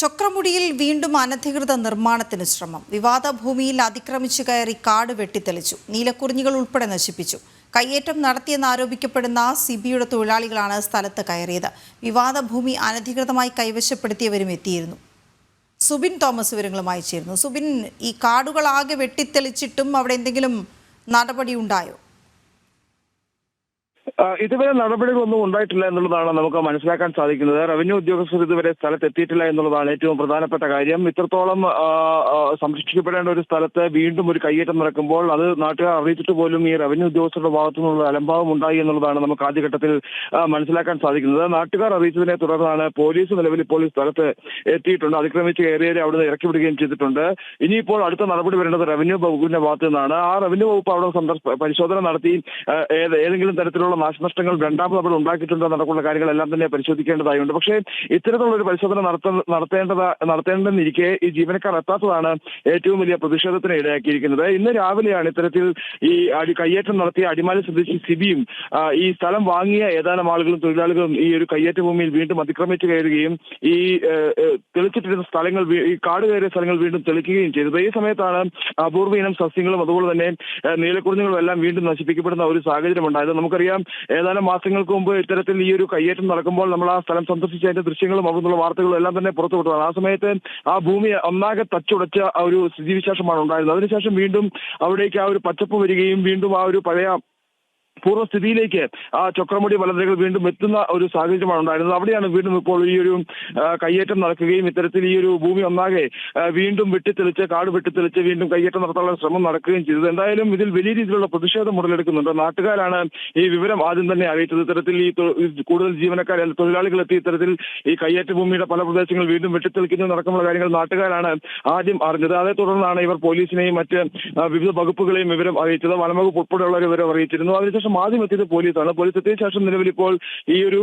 ചൊക്രമുടിയിൽ വീണ്ടും അനധികൃത നിർമ്മാണത്തിന് ശ്രമം. വിവാദ ഭൂമിയിൽ അതിക്രമിച്ചു കയറി കാട് വെട്ടിത്തെളിച്ചു. നീലക്കുറിഞ്ഞികൾ ഉൾപ്പെടെ നശിപ്പിച്ചു. കയ്യേറ്റം നടത്തിയെന്നാരോപിക്കപ്പെടുന്ന സിബിയുടെ തൊഴിലാളികളാണ് സ്ഥലത്ത് കയറിയത്. വിവാദ ഭൂമി അനധികൃതമായി കൈവശപ്പെടുത്തിയവരും എത്തിയിരുന്നു. സുബിൻ തോമസ് വിവരങ്ങളുമായി ചേരുന്നു. സുബിൻ, ഈ കാടുകളാകെ വെട്ടിത്തെളിച്ചിട്ടും അവിടെ എന്തെങ്കിലും നടപടി ഉണ്ടായോ? ഇതുവരെ നടപടികളൊന്നും ഉണ്ടായിട്ടില്ല എന്നുള്ളതാണ് നമുക്ക് മനസ്സിലാക്കാൻ സാധിക്കുന്നത്. റവന്യൂ ഉദ്യോഗസ്ഥർ ഇതുവരെ സ്ഥലത്ത് എത്തിയിട്ടില്ല എന്നുള്ളതാണ് ഏറ്റവും പ്രധാനപ്പെട്ട കാര്യം. ഇത്രത്തോളം സംരക്ഷിക്കപ്പെടേണ്ട ഒരു സ്ഥലത്ത് വീണ്ടും ഒരു കയ്യേറ്റം നടക്കുമ്പോൾ അത് നാട്ടുകാർ അറിയിച്ചിട്ട് പോലും ഈ റവന്യൂ ഉദ്യോഗസ്ഥരുടെ ഭാഗത്തു നിന്നുള്ള അലംഭാവം ഉണ്ടായി എന്നുള്ളതാണ് നമുക്ക് ആദ്യഘട്ടത്തിൽ മനസ്സിലാക്കാൻ സാധിക്കുന്നത്. നാട്ടുകാർ അറിയിച്ചതിനെ തുടർന്നാണ് നിലവിൽ ഇപ്പോൾ ഈ സ്ഥലത്ത് എത്തിയിട്ടുണ്ട്. അതിക്രമിച്ച് കയറിയവരെ അവിടെ നിന്ന് ഇറക്കി വിടുകയും ചെയ്തിട്ടുണ്ട്. ഇനിയിപ്പോൾ അടുത്ത നടപടി വരേണ്ടത് റവന്യൂ വകുപ്പിന്റെ ഭാഗത്തു നിന്നാണ്. ആ റവന്യൂ വകുപ്പ് അവിടെ പരിശോധന നടത്തി ഏതെങ്കിലും തരത്തിലുള്ള നാശനഷ്ടങ്ങൾ രണ്ടാമത് അവിടെ ഉണ്ടാക്കിയിട്ടുണ്ടോ നടക്കുന്ന കാര്യങ്ങളെല്ലാം തന്നെ പരിശോധിക്കേണ്ടതായുണ്ട്. പക്ഷേ ഇത്തരത്തിലുള്ള ഒരു പരിശോധന നടത്തേണ്ടെന്നിരിക്കെ ഈ ജീവനക്കാർ എത്താത്തതാണ് ഏറ്റവും വലിയ പ്രതിഷേധത്തിന് ഇടയാക്കിയിരിക്കുന്നത്. ഇന്ന് രാവിലെയാണ് ഇത്തരത്തിൽ ഈ കയ്യേറ്റം നടത്തിയ അടിമാലി സ്വദേശി സിബിയും ഈ സ്ഥലം വാങ്ങിയ ഏതാനും ആളുകളും തൊഴിലാളികളും ഈ ഒരു കയ്യേറ്റ ഭൂമിയിൽ വീണ്ടും അതിക്രമിച്ചു കയറുകയും ഈ തെളിച്ചിട്ടിരുന്ന സ്ഥലങ്ങൾ, ഈ കാട് കയറിയ സ്ഥലങ്ങൾ വീണ്ടും തെളിക്കുകയും ചെയ്തത്. ഈ സമയത്താണ് അപൂർവ ഇനം സസ്യങ്ങളും അതുപോലെ തന്നെ നീലക്കുറിഞ്ഞികളും എല്ലാം വീണ്ടും നശിപ്പിക്കപ്പെടുന്ന ഒരു സാഹചര്യം ഉണ്ടായത്. നമുക്കറിയാം, ഏതാനും മാസങ്ങൾക്ക് മുമ്പ് ഇത്തരത്തിൽ ഈ ഒരു കയ്യേറ്റം നടക്കുമ്പോൾ നമ്മൾ ആ സ്ഥലം സന്ദർശിച്ചതിന്റെ ദൃശ്യങ്ങളും അവിടുന്നുള്ള വാർത്തകളും എല്ലാം തന്നെ പുറത്തുവിട്ടതാണ്. ആ സമയത്ത് ആ ഭൂമി ഒന്നാകെ തച്ചുടച്ച ഒരു സ്ഥിതിവിശേഷമാണ് ഉണ്ടായിരുന്നത്. അതിനുശേഷം വീണ്ടും അവിടേക്ക് ആ ഒരു പച്ചപ്പ് വരികയും വീണ്ടും ആ ഒരു പഴയ പൂർവ്വസ്ഥിതിയിലേക്ക് ആ ചൊക്രമുടി മലനിരകൾ വീണ്ടും എത്തുന്ന ഒരു സാഹചര്യമാണ് ഉണ്ടായിരുന്നത്. അവിടെയാണ് വീണ്ടും ഇപ്പോൾ ഈ ഒരു കയ്യേറ്റം നടക്കുകയും ഇത്തരത്തിൽ ഈ ഒരു ഭൂമി ഒന്നാകെ വീണ്ടും കാട് വെട്ടിത്തെളിച്ച് വീണ്ടും കയ്യേറ്റം നടത്താനുള്ള ശ്രമം നടക്കുകയും ചെയ്തത്. എന്തായാലും ഇതിൽ വലിയ രീതിയിലുള്ള പ്രതിഷേധം ഉടലെടുക്കുന്നുണ്ട്. നാട്ടുകാരാണ് ഈ വിവരം ആദ്യം തന്നെ അറിയിച്ചത്. ഇത്തരത്തിൽ ഈ കൂടുതൽ തൊഴിലാളികൾ എത്തി ഇത്തരത്തിൽ ഈ കയ്യേറ്റ ഭൂമിയുടെ പല പ്രദേശങ്ങൾ വീണ്ടും വെട്ടിത്തെളിക്കുന്നത് നടക്കുമുള്ള കാര്യങ്ങൾ നാട്ടുകാരാണ് ആദ്യം അറിഞ്ഞത്. അതേ തുടർന്നാണ് ഇവർ പോലീസിനെയും മറ്റ് വിവിധ വകുപ്പുകളെയും വിവരം അറിയിച്ചത്. വനംവകുപ്പ് ഉൾപ്പെടെയുള്ളവർ വിവരം അറിയിച്ചിരുന്നു. അതിനുശേഷം ആദ്യം എത്തിയത് പോലീസാണ്. പോലീസ് എത്തിയ ശേഷം നിലവിൽ ഇപ്പോൾ ഈ ഒരു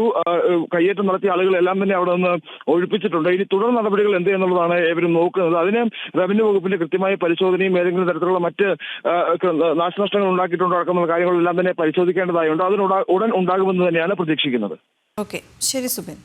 കയ്യേറ്റം നടത്തിയ ആളുകളെല്ലാം തന്നെ അവിടെ നിന്ന് ഒഴിപ്പിച്ചിട്ടുണ്ട്. ഇനി തുടർ നടപടികൾ എന്ത് എന്നുള്ളതാണ് ഇവരും നോക്കുന്നത്. അതിന് റവന്യൂ വകുപ്പിന്റെ കൃത്യമായ പരിശോധനയും ഏതെങ്കിലും തരത്തിലുള്ള മറ്റ് നാശനഷ്ടങ്ങൾ ഉണ്ടാക്കിയിട്ടുണ്ടോ അടക്കമുള്ള കാര്യങ്ങളെല്ലാം തന്നെ പരിശോധിക്കേണ്ടതായുണ്ട്. ഉടൻ ഉണ്ടാകുമെന്ന് തന്നെയാണ് പ്രതീക്ഷിക്കുന്നത്. ഓക്കെ, ശരി സുബിൻ.